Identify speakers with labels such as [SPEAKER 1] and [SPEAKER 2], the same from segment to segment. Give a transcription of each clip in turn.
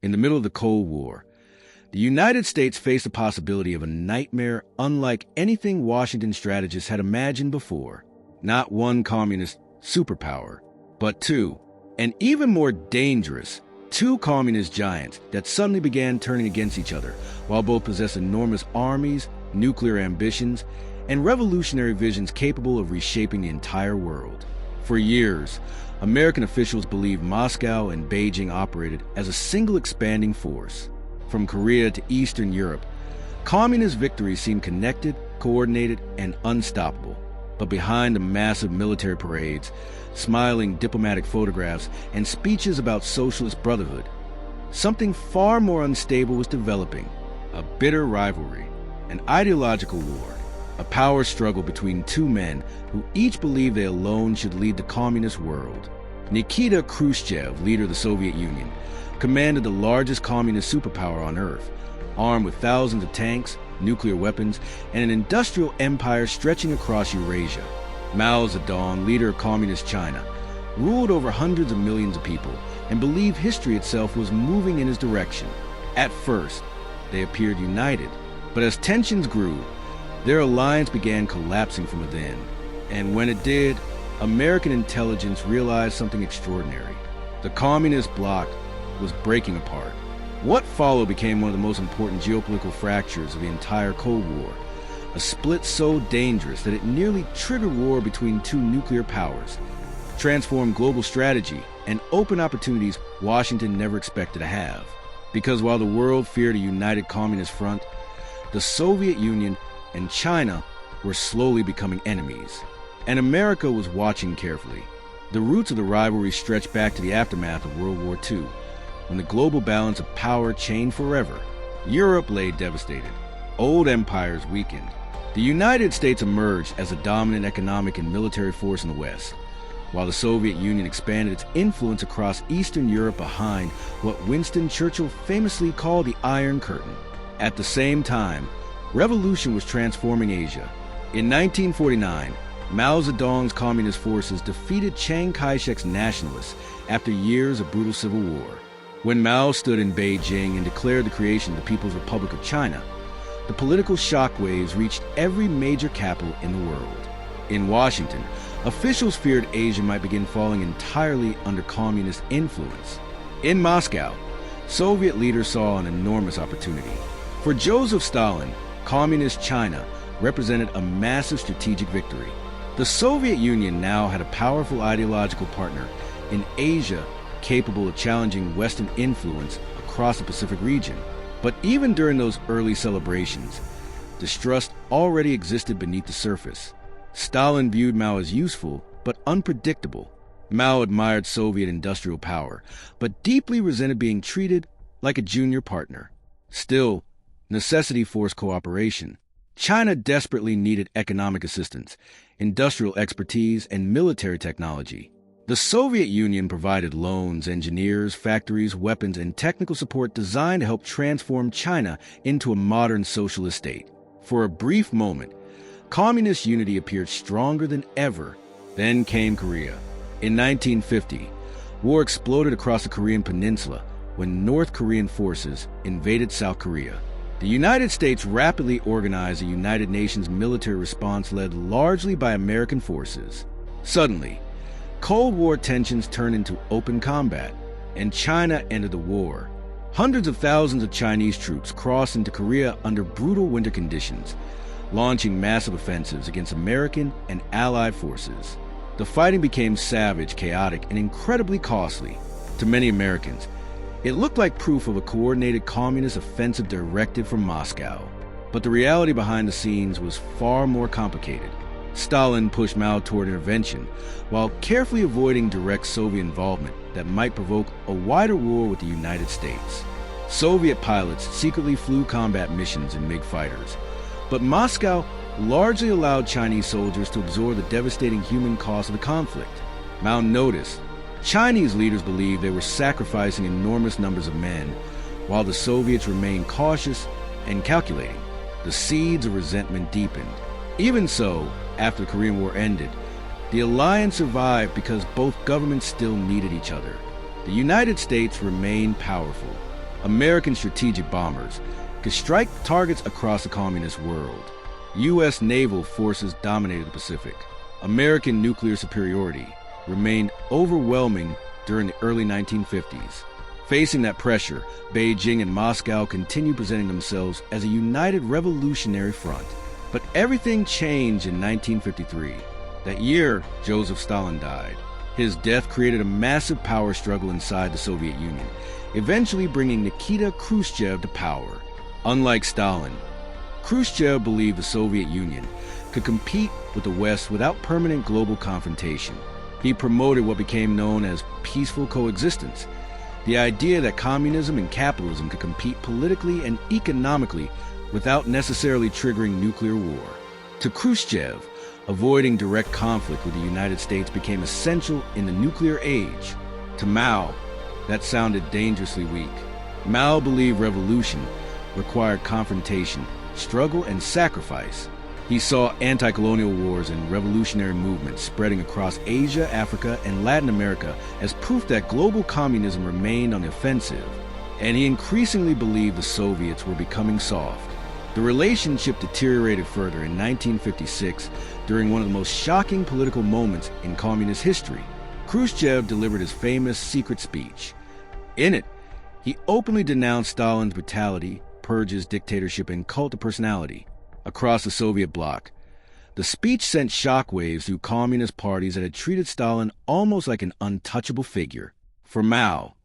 [SPEAKER 1] In the middle of the Cold War, the United States faced the possibility of a nightmare unlike anything Washington strategists had imagined before. Not one communist superpower, but two, and even more dangerous, two communist giants that suddenly began turning against each other, while both possessed enormous armies, nuclear ambitions, and revolutionary visions capable of reshaping the entire world. For years, American officials believed Moscow and Beijing operated as a single expanding force. From Korea to Eastern Europe, communist victories seemed connected, coordinated, and unstoppable. But behind the massive military parades, smiling diplomatic photographs, and speeches about socialist brotherhood, something far more unstable was developing: a bitter rivalry, an ideological war, a power struggle between two men who each believed they alone should lead the communist world. Nikita Khrushchev, leader of the Soviet Union, commanded the largest communist superpower on Earth, armed with thousands of tanks, nuclear weapons, and an industrial empire stretching across Eurasia. Mao Zedong, leader of Communist China, ruled over hundreds of millions of people and believed history itself was moving in his direction. At first, they appeared united, but as tensions grew, their alliance began collapsing from within. And when it did, American intelligence realized something extraordinary. The communist bloc was breaking apart. What followed became one of the most important geopolitical fractures of the entire Cold War, a split so dangerous that it nearly triggered war between two nuclear powers, transformed global strategy, and opened opportunities Washington never expected to have. Because while the world feared a united communist front, the Soviet Union and China were slowly becoming enemies, and America was watching carefully. The roots of the rivalry stretched back to the aftermath of World War II, when the global balance of power changed forever. Europe lay devastated. Old empires weakened. The United States emerged as a dominant economic and military force in the West, while the Soviet Union expanded its influence across Eastern Europe behind what Winston Churchill famously called the Iron Curtain. At the same time, revolution was transforming Asia. In 1949, Mao Zedong's communist forces defeated Chiang Kai-shek's nationalists after years of brutal civil war. When Mao stood in Beijing and declared the creation of the People's Republic of China, the political shockwaves reached every major capital in the world. In Washington, officials feared Asia might begin falling entirely under communist influence. In Moscow, Soviet leaders saw an enormous opportunity. For Joseph Stalin, communist China represented a massive strategic victory. The Soviet Union now had a powerful ideological partner in Asia capable of challenging Western influence across the Pacific region. But even during those early celebrations, distrust already existed beneath the surface. Stalin viewed Mao as useful, but unpredictable. Mao admired Soviet industrial power, but deeply resented being treated like a junior partner. Still, necessity forced cooperation. China desperately needed economic assistance, industrial expertise, and military technology. The Soviet Union provided loans, engineers, factories, weapons, and technical support designed to help transform China into a modern socialist state. For a brief moment, communist unity appeared stronger than ever. Then came Korea. In 1950, war exploded across the Korean peninsula when North Korean forces invaded South Korea. The United States rapidly organized a United Nations military response led largely by American forces. Suddenly, Cold War tensions turned into open combat, and China entered the war. Hundreds of thousands of Chinese troops crossed into Korea under brutal winter conditions, launching massive offensives against American and Allied forces. The fighting became savage, chaotic, and incredibly costly. To many Americans, it looked like proof of a coordinated communist offensive directed from Moscow. But the reality behind the scenes was far more complicated. Stalin pushed Mao toward intervention, while carefully avoiding direct Soviet involvement that might provoke a wider war with the United States. Soviet pilots secretly flew combat missions in MiG fighters, but Moscow largely allowed Chinese soldiers to absorb the devastating human cost of the conflict. Mao noticed Chinese leaders believed they were sacrificing enormous numbers of men, while the Soviets remained cautious and calculating. The seeds of resentment deepened. Even so, after the Korean War ended, the alliance survived because both governments still needed each other. The United States remained powerful, American strategic bombers could strike targets across the communist world. U.S. naval forces dominated the Pacific. American nuclear superiority remained overwhelming during the early 1950s. Facing that pressure, Beijing and Moscow continued presenting themselves as a united revolutionary front. But everything changed in 1953. That year, Joseph Stalin died. His death created a massive power struggle inside the Soviet Union, eventually bringing Nikita Khrushchev to power. Unlike Stalin, Khrushchev believed the Soviet Union could compete with the West without permanent global confrontation. He promoted what became known as peaceful coexistence, the idea that communism and capitalism could compete politically and economically without necessarily triggering nuclear war. To Khrushchev, avoiding direct conflict with the United States became essential in the nuclear age. To Mao, that sounded dangerously weak. Mao believed revolution required confrontation, struggle, and sacrifice. He saw anti-colonial wars and revolutionary movements spreading across Asia, Africa, and Latin America as proof that global communism remained on the offensive, and he increasingly believed the Soviets were becoming soft. The relationship deteriorated further in 1956 during one of the most shocking political moments in communist history. Khrushchev delivered his famous secret speech. In it, he openly denounced Stalin's brutality, purges, dictatorship, and cult of personality across the Soviet bloc. The speech sent shockwaves through communist parties that had treated Stalin almost like an untouchable figure. For Mao,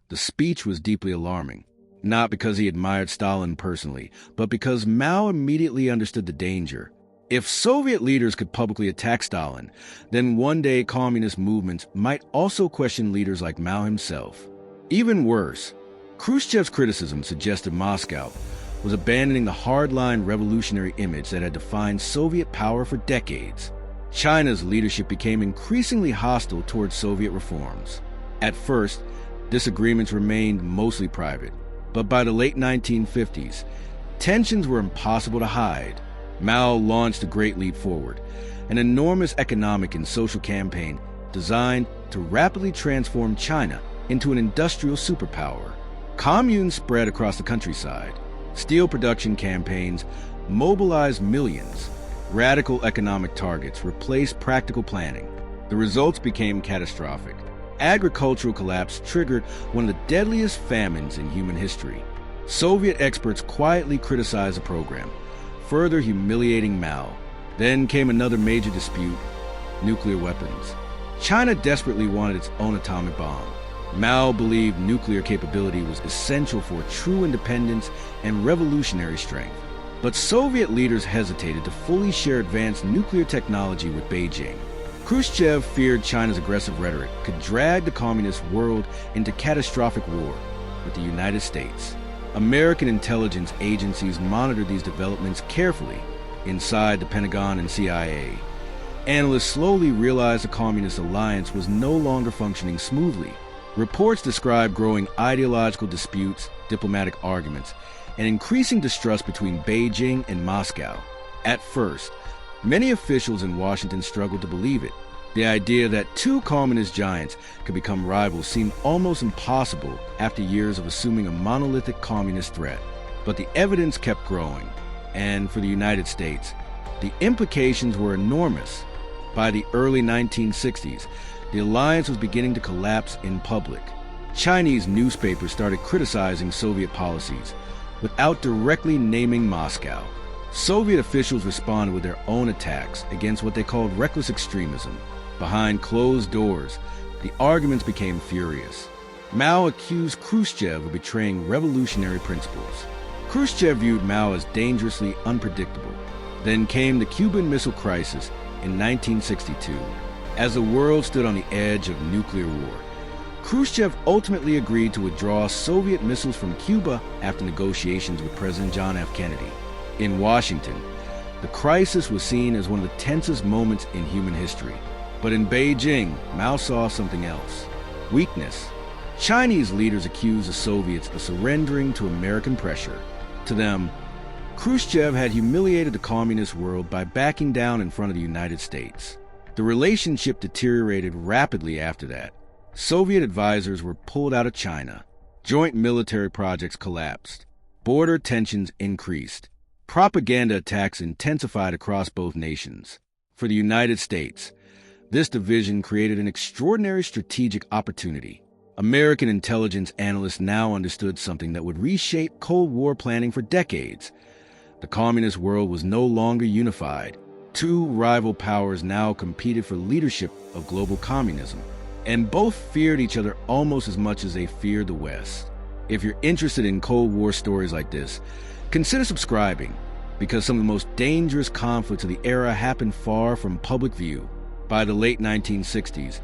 [SPEAKER 1] the speech was deeply alarming, not because he admired Stalin personally, but because Mao immediately understood the danger. If Soviet leaders could publicly attack Stalin, then one day communist movements might also question leaders like Mao himself. Even worse, Khrushchev's criticism suggested Moscow was abandoning the hardline revolutionary image that had defined Soviet power for decades. China's leadership became increasingly hostile towards Soviet reforms. At first, disagreements remained mostly private, but by the late 1950s, tensions were impossible to hide. Mao launched a great leap forward, an enormous economic and social campaign designed to rapidly transform China into an industrial superpower. Communes spread across the countryside. Steel production campaigns mobilized millions. Radical economic targets replaced practical planning. The results became catastrophic. Agricultural collapse triggered one of the deadliest famines in human history. Soviet experts quietly criticized the program, further humiliating Mao. Then came another major dispute: nuclear weapons. China desperately wanted its own atomic bomb. Mao believed nuclear capability was essential for true independence and revolutionary strength. But Soviet leaders hesitated to fully share advanced nuclear technology with Beijing. Khrushchev feared China's aggressive rhetoric could drag the communist world into catastrophic war with the United States. American intelligence agencies monitored these developments carefully inside the Pentagon and CIA. Analysts slowly realized the communist alliance was no longer functioning smoothly. Reports described growing ideological disputes, diplomatic arguments, and increasing distrust between Beijing and Moscow. At first, many officials in Washington struggled to believe it. The idea that two communist giants could become rivals seemed almost impossible after years of assuming a monolithic communist threat. But the evidence kept growing, and for the United States, the implications were enormous. By the early 1960s, the alliance was beginning to collapse in public. Chinese newspapers started criticizing Soviet policies without directly naming Moscow. Soviet officials responded with their own attacks against what they called reckless extremism. Behind closed doors, the arguments became furious. Mao accused Khrushchev of betraying revolutionary principles. Khrushchev viewed Mao as dangerously unpredictable. Then came the Cuban Missile Crisis in 1962. As the world stood on the edge of nuclear war, Khrushchev ultimately agreed to withdraw Soviet missiles from Cuba after negotiations with President John F. Kennedy. In Washington, the crisis was seen as one of the tensest moments in human history. But in Beijing, Mao saw something else: weakness. Chinese leaders accused the Soviets of surrendering to American pressure. To them, Khrushchev had humiliated the communist world by backing down in front of the United States. The relationship deteriorated rapidly after that. Soviet advisors were pulled out of China. Joint military projects collapsed. Border tensions increased. Propaganda attacks intensified across both nations. For the United States, this division created an extraordinary strategic opportunity. American intelligence analysts now understood something that would reshape Cold War planning for decades. The communist world was no longer unified. Two rival powers now competed for leadership of global communism, and both feared each other almost as much as they feared the West. If you're interested in Cold War stories like this, consider subscribing, because some of the most dangerous conflicts of the era happened far from public view. By the late 1960s,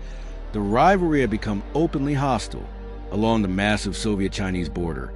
[SPEAKER 1] the rivalry had become openly hostile. Along the massive Soviet-Chinese border,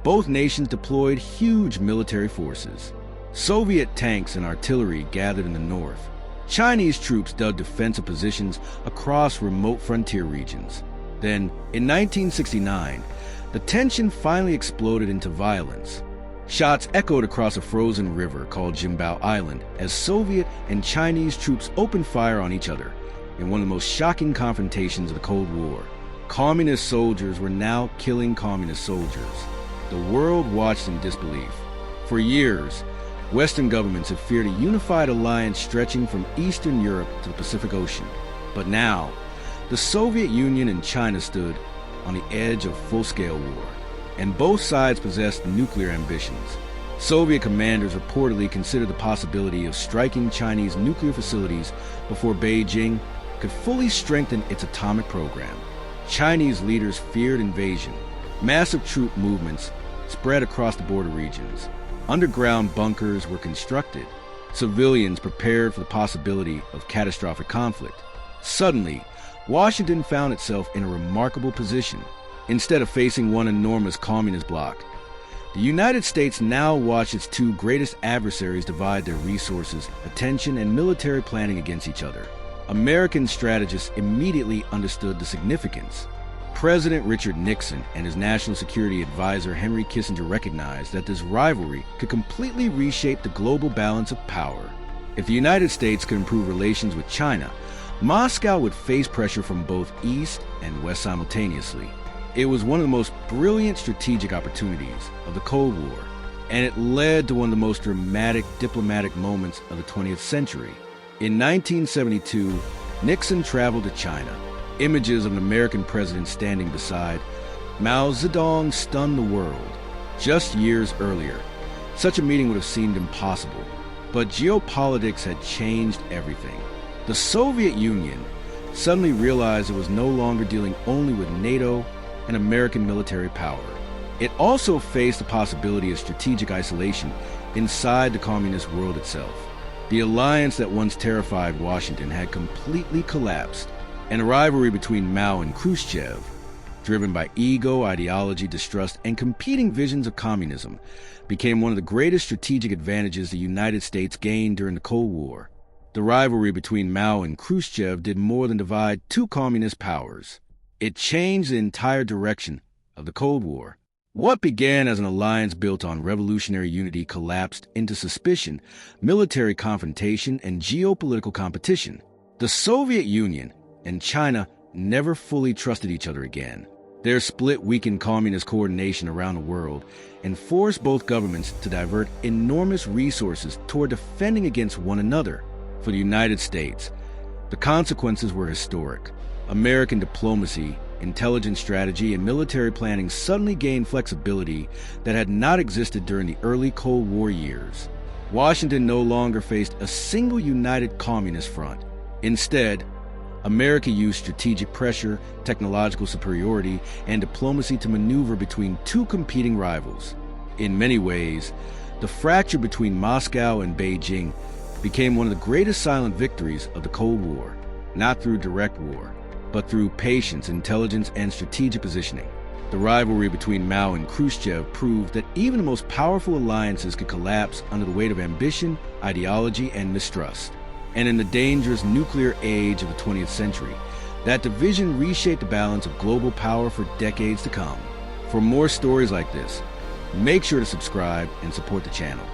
[SPEAKER 1] both nations deployed huge military forces. Soviet tanks and artillery gathered in the north. Chinese troops dug defensive positions across remote frontier regions. Then, in 1969, the tension finally exploded into violence. Shots echoed across a frozen river called Jimbao Island as Soviet and Chinese troops opened fire on each other in one of the most shocking confrontations of the Cold War. Communist soldiers were now killing communist soldiers. The world watched in disbelief. For years, Western governments have feared a unified alliance stretching from Eastern Europe to the Pacific Ocean. But now, the Soviet Union and China stood on the edge of full-scale war, and both sides possessed nuclear ambitions. Soviet commanders reportedly considered the possibility of striking Chinese nuclear facilities before Beijing could fully strengthen its atomic program. Chinese leaders feared invasion. Massive troop movements spread across the border regions. Underground bunkers were constructed. Civilians prepared for the possibility of catastrophic conflict. Suddenly, Washington found itself in a remarkable position. Instead of facing one enormous communist bloc, the United States now watched its two greatest adversaries divide their resources, attention, and military planning against each other. American strategists immediately understood the significance. President Richard Nixon and his national security advisor Henry Kissinger recognized that this rivalry could completely reshape the global balance of power. If the United States could improve relations with China, Moscow would face pressure from both East and West simultaneously. It was one of the most brilliant strategic opportunities of the Cold War, and it led to one of the most dramatic diplomatic moments of the 20th century. In 1972, Nixon traveled to China. Images of an American president standing beside Mao Zedong stunned the world. Just years earlier, such a meeting would have seemed impossible, but geopolitics had changed everything. The Soviet Union suddenly realized it was no longer dealing only with NATO and American military power. It also faced the possibility of strategic isolation inside the communist world itself. The alliance that once terrified Washington had completely collapsed, and a rivalry between Mao and Khrushchev, driven by ego, ideology, distrust, and competing visions of communism, became one of the greatest strategic advantages the United States gained during the Cold War. The rivalry between Mao and Khrushchev did more than divide two communist powers. It changed the entire direction of the Cold War. What began as an alliance built on revolutionary unity collapsed into suspicion, military confrontation, and geopolitical competition. The Soviet Union and China never fully trusted each other again. Their split weakened communist coordination around the world and forced both governments to divert enormous resources toward defending against one another. For the United States, the consequences were historic. American diplomacy, intelligence strategy, and military planning suddenly gained flexibility that had not existed during the early Cold War years. Washington no longer faced a single united communist front. Instead, America used strategic pressure, technological superiority, and diplomacy to maneuver between two competing rivals. In many ways, the fracture between Moscow and Beijing became one of the greatest silent victories of the Cold War, not through direct war, but through patience, intelligence, and strategic positioning. The rivalry between Mao and Khrushchev proved that even the most powerful alliances could collapse under the weight of ambition, ideology, and mistrust. And in the dangerous nuclear age of the 20th century, that division reshaped the balance of global power for decades to come. For more stories like this, make sure to subscribe and support the channel.